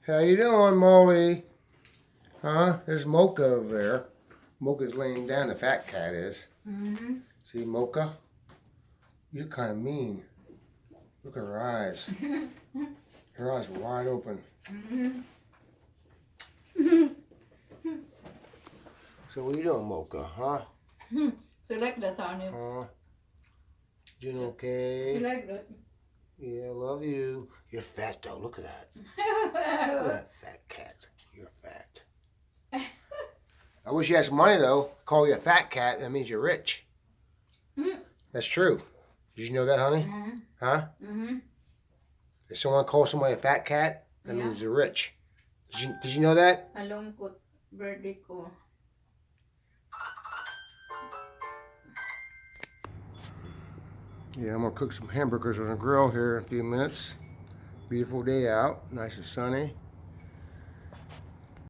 How you doing, Molly? Huh? There's Mocha over there. Mocha's laying down, the fat cat is. Mm-hmm. See, Mocha? You're kind of mean. Look at her eyes. Her eyes are wide open. Mm-hmm. So what you doing, Mocha, huh? So you like that, aren't you? Huh? Doing okay? You like that? Yeah, I love you. You're fat, though. Look at that. Look at that fat cat. You're fat. I wish you had some money, though. Call you a fat cat, that means you're rich. That's true. Did you know that, honey? Mm-hmm. Huh? Mm-hmm. If someone calls somebody a fat cat, that means they're rich. Did you know that? Along with birthday ko. Yeah, I'm gonna cook some hamburgers on a grill here in a few minutes. Beautiful day out, nice and sunny.